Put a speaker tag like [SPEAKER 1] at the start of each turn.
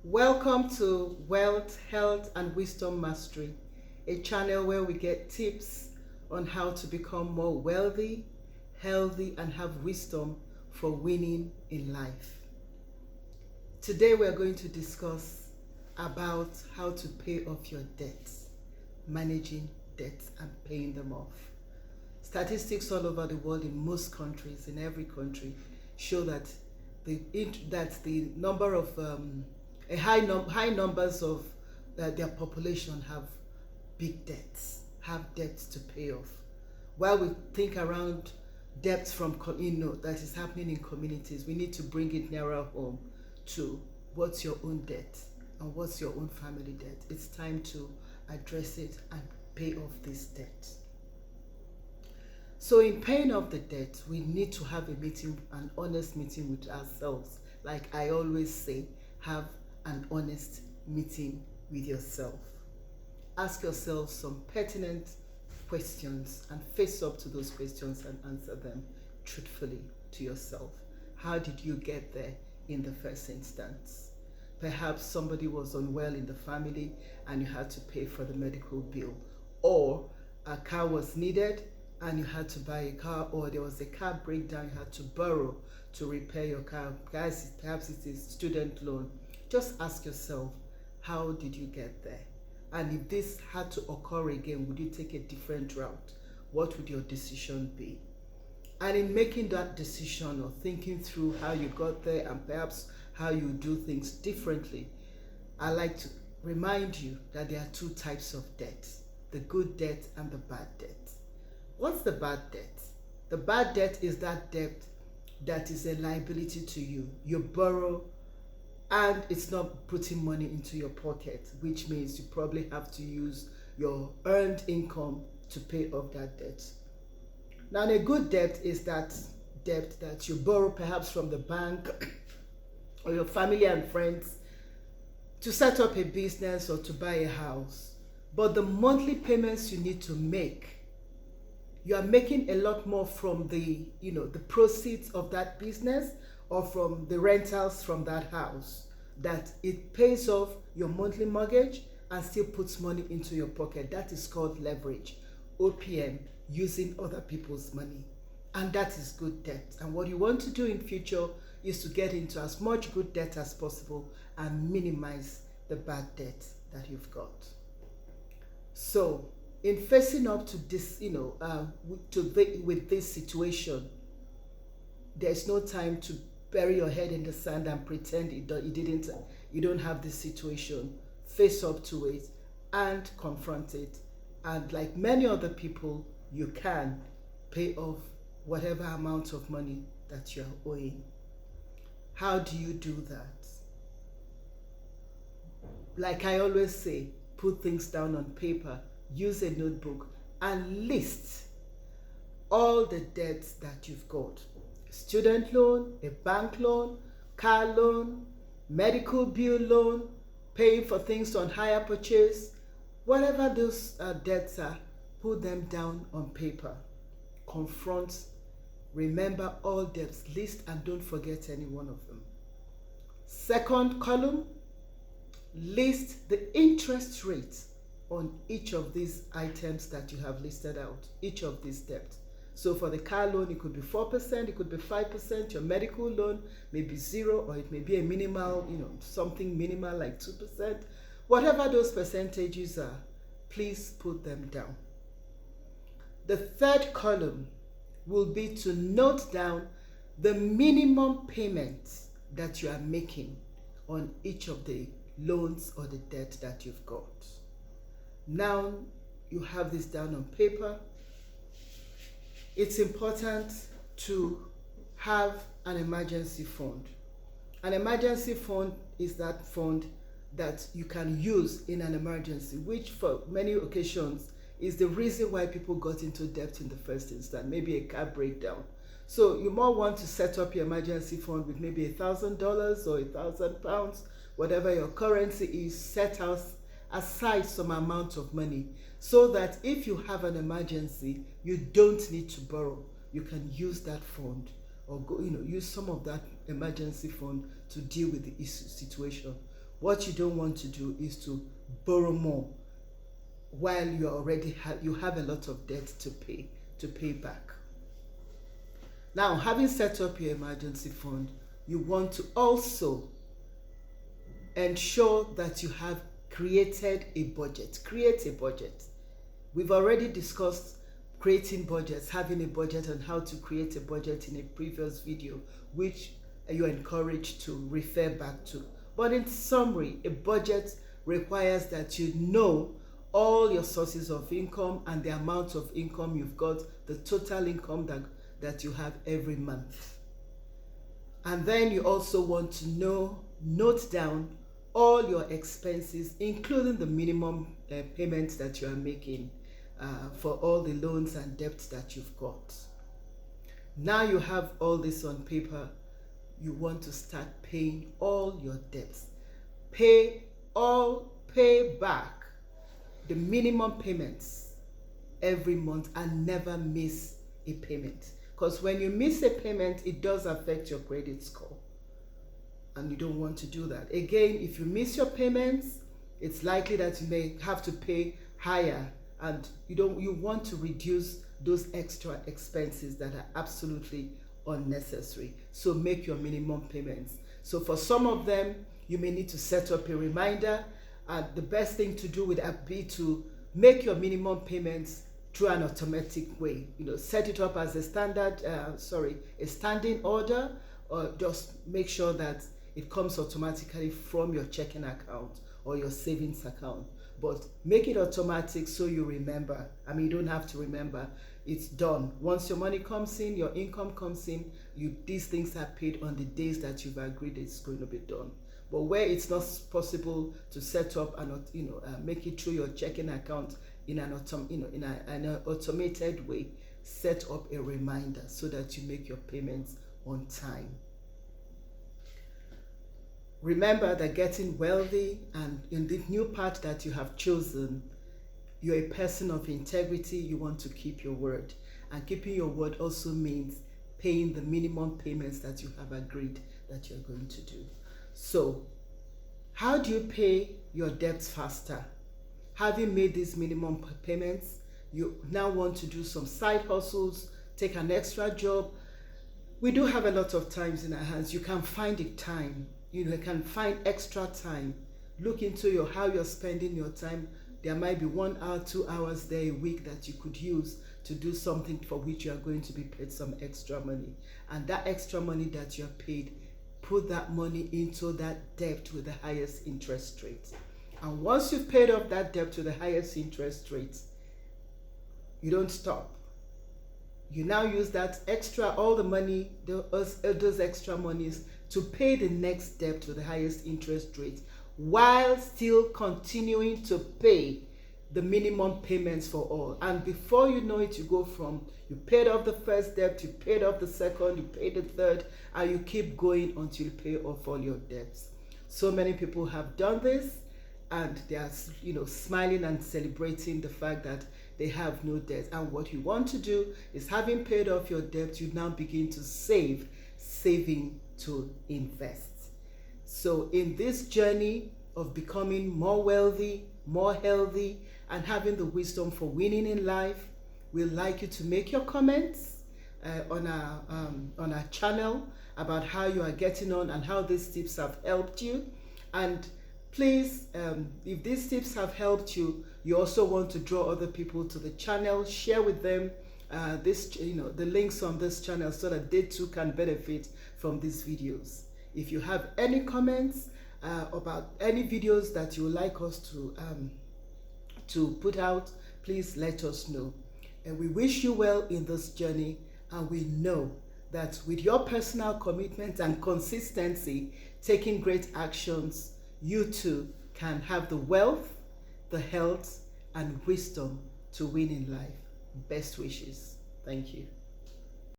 [SPEAKER 1] Welcome to Wealth, Health and Wisdom Mastery, a channel where we get tips on how to become more wealthy, healthy and have wisdom for winning in life. Today we are going to discuss about how to pay off your debts, managing debts and paying them off. Statistics all over the world, in most countries, in every country, show that the number of high numbers of their population have big debts, have debts to pay off. While we think around debts from that is happening in communities, we need to bring it nearer home to what's your own debt and what's your own family debt. It's time to address it and pay off this debt. So in paying off the debt, we need to have a meeting, an honest meeting with ourselves. Like I always say, have an honest meeting with yourself. Ask yourself some pertinent questions and face up to those questions and answer them truthfully to yourself. How did you get there in the first instance? Perhaps somebody was unwell in the family and you had to pay for the medical bill, or a car was needed and you had to buy a car, or there was a car breakdown, you had to borrow to repair your car. Guys, perhaps it is student loan. Just ask yourself, how did you get there? And if this had to occur again, would you take a different route? What would your decision be? And in making that decision or thinking through how you got there and perhaps how you do things differently, I like to remind you that there are two types of debt: the good debt and the bad debt. What's the bad debt? The bad debt is that debt that is a liability to you. You borrow and it's not putting money into your pocket, which means you probably have to use your earned income to pay off that debt. Now, a good debt is that debt that you borrow perhaps from the bank or your family and friends to set up a business or to buy a house. But the monthly payments you need to make, you are making a lot more from the proceeds of that business or from the rentals from that house, that it pays off your monthly mortgage and still puts money into your pocket. That is called leverage, OPM, using other people's money. And that is good debt. And what you want to do in future is to get into as much good debt as possible and minimize the bad debt that you've got. So in facing up to this, with this situation, there's no time to bury your head in the sand and pretend you don't have this situation. Face up to it and confront it. And like many other people, you can pay off whatever amount of money that you're owing. How do you do that? Like I always say, put things down on paper. Use a notebook and list all the debts that you've got. Student loan, a bank loan, car loan, medical bill loan, paying for things on hire purchase. Whatever those debts are, put them down on paper. Confront, remember all debts, list and don't forget any one of them. Second column, list the interest rate on each of these items that you have listed out, each of these debts. So for the car loan, it could be 4%, it could be 5%, your medical loan may be 0, or it may be a minimal, something minimal like 2%. Whatever those percentages are, please put them down. The third column will be to note down the minimum payments that you are making on each of the loans or the debt that you've got. Now you have this down on paper. It's important to have an emergency fund. An emergency fund is that fund that you can use in an emergency, which for many occasions is the reason why people got into debt in the first instance, maybe a car breakdown. So you might want to set up your emergency fund with maybe $1,000 or £1,000, whatever your currency is. Set aside some amount of money so that if you have an emergency, you don't need to borrow. You can use that fund or use some of that emergency fund to deal with the issue situation. What you don't want to do is to borrow more while you already you have a lot of debt to pay back. Now, having set up your emergency fund, you want to also ensure that you have created a budget. Create a budget. We've already discussed creating budgets, having a budget, and how to create a budget in a previous video, which you're encouraged to refer back to. But in summary, a budget requires that you know all your sources of income and the amount of income you've got, the total income that you have every month. And then you also want to note down all your expenses, including the minimum payments that you are making for all the loans and debts that you've got. Now you have all this on paper, you want to start paying all your debts. Pay back the minimum payments every month and never miss a payment. Because when you miss a payment, it does affect your credit score. And you don't want to do that. Again, if you miss your payments, it's likely that you may have to pay higher, and you want to reduce those extra expenses that are absolutely unnecessary. So make your minimum payments. So for some of them, you may need to set up a reminder, and the best thing to do would be to make your minimum payments through an automatic way. Set it up as a standing order, or just make sure that it comes automatically from your checking account or your savings account. But make it automatic so you remember. You don't have to remember. It's done. Once your money comes in, your income comes in, these things are paid on the days that you've agreed it's going to be done. But where it's not possible to set up and make it through your checking account in an automated way, set up a reminder so that you make your payments on time. Remember that getting wealthy, and in the new path that you have chosen, you're a person of integrity. You want to keep your word, and keeping your word also means paying the minimum payments that you have agreed that you're going to do. So how do you pay your debts faster? Having made these minimum payments, you now want to do some side hustles, take an extra job. We do have a lot of times in our hands. You can find the time. You can find extra time. Look into how you're spending your time. There might be 1 hour, 2 hours there a week that you could use to do something for which you are going to be paid some extra money. And that extra money that you're paid, put that money into that debt with the highest interest rate. And once you've paid off that debt to the highest interest rate, you don't stop. You now use that all the money, those extra monies, to pay the next debt to the highest interest rate, while still continuing to pay the minimum payments for all. And before you know it, you paid off the first debt, you paid off the second, you paid the third, and you keep going until you pay off all your debts. So many people have done this, and they are smiling and celebrating the fact that they have no debt. And what you want to do is, having paid off your debt, you now begin to saving to invest. So in this journey of becoming more wealthy, more healthy, and having the wisdom for winning in life, we'd like you to make your comments on our channel about how you are getting on and how these tips have helped you. And please, if these tips have helped you, you also want to draw other people to the channel, share with them the links on this channel so that they too can benefit from these videos. If you have any comments about any videos that you would like us to put out, please let us know. And we wish you well in this journey, and we know that with your personal commitment and consistency, taking great actions, you too can have the wealth, the health, and wisdom to win in life. Best wishes. Thank you.